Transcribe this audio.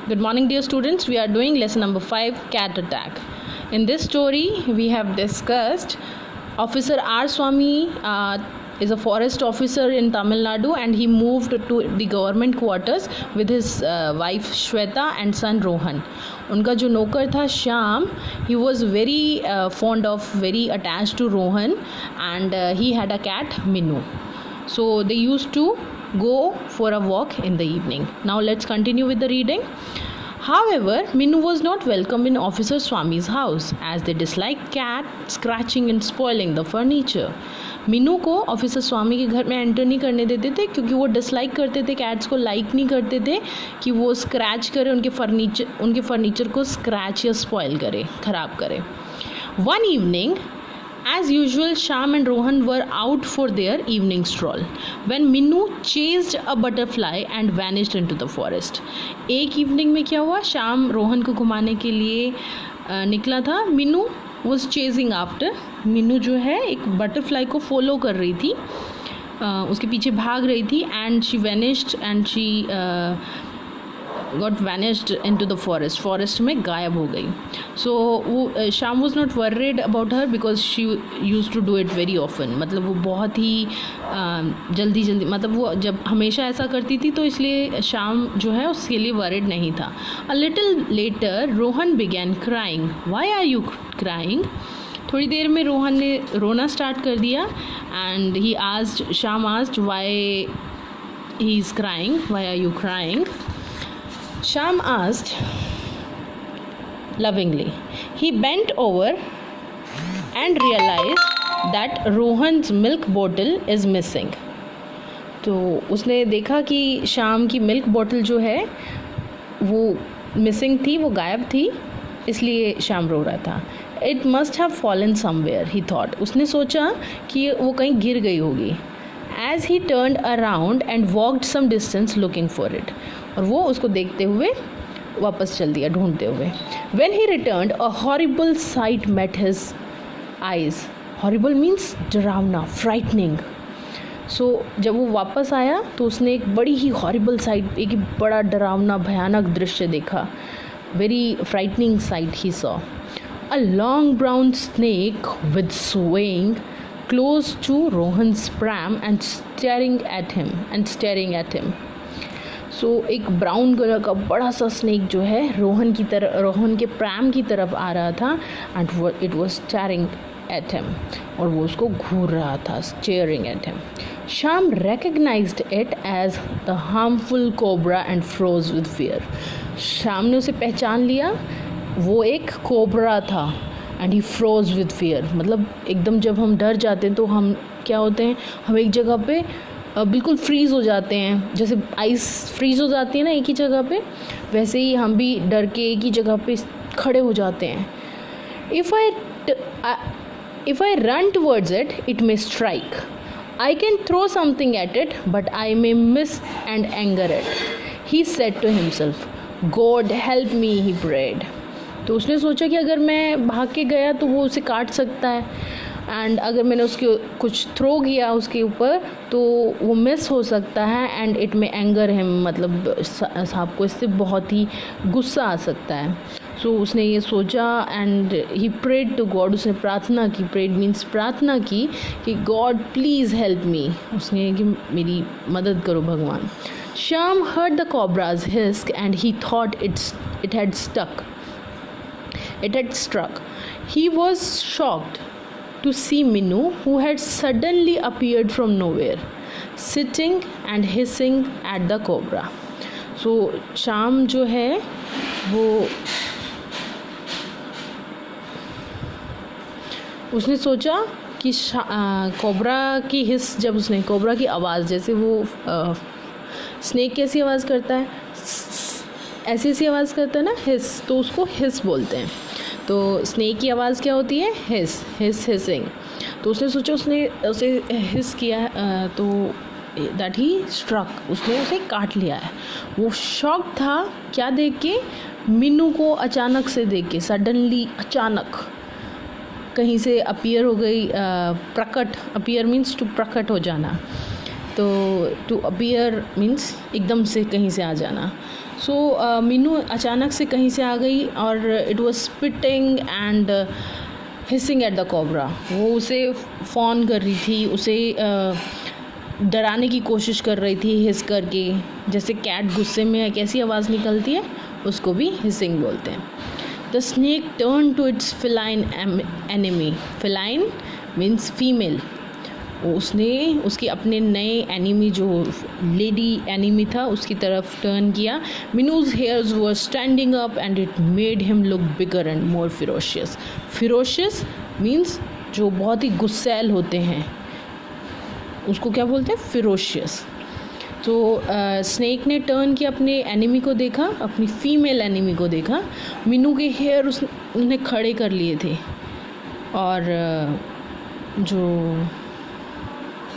Good morning, dear students. We are doing lesson number 5, cat attack. In this story, we have discussed Officer R. Swami is a forest officer in Tamil Nadu, and he moved to the government quarters with his wife Shweta and son Rohan. उनका जो नौकर था Shyam, he was very very attached to Rohan, and he had a cat Minu. So they used to go for a walk in the evening. Now let's continue with the reading. However, Minu was not welcome in Officer Swami's house as they disliked cat scratching and spoiling the furniture. Meenu को officer स्वामी के घर में enter नहीं करने देते थे क्योंकि वो डिसलाइक करते थे, कैट्स को लाइक नहीं करते थे कि वो स्क्रैच करे, उनके फर्नीचर को स्क्रैच या स्पॉइल करे, ख़राब करे. One evening as usual, Shyam and Rohan were out for their evening stroll when Minu chased a butterfly and vanished into the forest. एक इवनिंग में क्या हुआ, श्याम रोहन को घुमाने के लिए निकला था. Meenu was chasing after. Meenu जो है एक बटरफ्लाई को फॉलो कर रही थी, उसके पीछे भाग रही थी, and she vanished and she got vanished into the forest में गायब हो गई. So वो Shyam was not worried about her because she used to do it very often. मतलब वो बहुत ही जल्दी मतलब वो जब हमेशा ऐसा करती थी, तो इसलिए श्याम जो है उसके लिए worried नहीं था. A little later Rohan began crying. Why are you crying? थोड़ी देर में रोहन ने रोना स्टार्ट कर दिया, and Shyam asked why he is crying. Why are you crying? Shyam asked lovingly. He bent over and realized that Rohan's milk bottle is missing. तो उसने देखा कि श्याम की मिल्क बॉटल जो है वो मिसिंग थी, वो गायब थी, इसलिए श्याम रो रहा था. It must have fallen somewhere, he thought. उसने सोचा कि वो कहीं गिर गई होगी. As he turned around and walked some distance looking for it. और वो उसको देखते हुए वापस चल दिया ढूंढते हुए. When he returned, a horrible sight met his eyes. Horrible means डरावना, frightening. So जब वो वापस आया तो उसने एक बड़ी ही horrible sight, एक बड़ा डरावना भयानक दृश्य देखा. Very frightening sight he saw. A long brown snake with swaying close to Rohan's pram and staring at him. So एक ब्राउन कलर का बड़ा सा स्नेक जो है रोहन के प्रैम की तरफ आ रहा था, and it was staring at him, और वो उसको घूर रहा था, staring at him. Shyam recognized it as the harmful cobra and froze with fear. Shyam ने उसे पहचान लिया, वो एक कोबरा था, and he froze with fear. मतलब एकदम जब हम डर जाते हैं तो हम क्या होते हैं, हम एक जगह पे बिल्कुल फ्रीज़ हो जाते हैं, जैसे आइस फ्रीज़ हो जाती है ना एक ही जगह पे, वैसे ही हम भी डर के एक ही जगह पे खड़े हो जाते हैं. If I run towards it, it may strike. I can throw something at it, but I may miss and anger it. He said to himself. God help me, he prayed. तो उसने सोचा कि अगर मैं भाग के गया तो वो उसे काट सकता है, एंड अगर मैंने उसके कुछ थ्रो किया उसके ऊपर तो वो मिस हो सकता है, एंड इट में एंगर हिम, मतलब सांप को इससे बहुत ही गुस्सा आ सकता है. सो उसने ये सोचा, and he prayed to God. उसने प्रार्थना की, प्रेड मीन्स प्रार्थना की, कि गॉड प्लीज़ हेल्प मी. उसने कि मेरी मदद करो भगवान. Shyam heard the cobra's hiss and he thought it had struck. He was shocked to see Minu, who had suddenly appeared from nowhere, sitting and hissing at the cobra. So Shyam जो है वो उसने सोचा कि कोबरा की हिस, जब उसने कोबरा की आवाज़, जैसे वो स्नेक कैसी आवाज़ करता है, ऐसी आवाज़ करता है ना, हिस, तो उसको हिस बोलते हैं. तो स्नेक की आवाज़ क्या होती है, हिसिंग. तो उसने सोचा, उसने उसे हिस किया, तो दैट ही स्ट्रक, उसने उसे काट लिया है. वो शॉक था क्या देख के, मीनू को अचानक से देख के, सडनली अचानक कहीं से अपीयर हो गई, प्रकट, अपीयर मीन्स टू प्रकट हो जाना, तो टू अपीयर मीन्स एकदम से कहीं से आ जाना. सो मीनू अचानक से कहीं से आ गई और it was spitting and hissing at the cobra. वो उसे फ़ोन कर रही थी, उसे डराने की कोशिश कर रही थी हिस करके। जैसे कैट गुस्से में कैसी आवाज़ निकलती है, उसको भी हिसिंग बोलते हैं। The snake turn to its feline enemy. Feline means female. उसने उसके अपने नए एनिमी जो लेडी एनिमी था उसकी तरफ टर्न किया। Meenu's hairs were standing up and it made him look bigger and more ferocious. Ferocious means जो बहुत ही गुस्सैल होते हैं, उसको क्या बोलते हैं, फिरोशियस। तो स्नेक ने टर्न किया, अपने एनिमी को देखा, अपनी फीमेल एनिमी को देखा। मीनू के हेयर उसने खड़े कर लिए थे और जो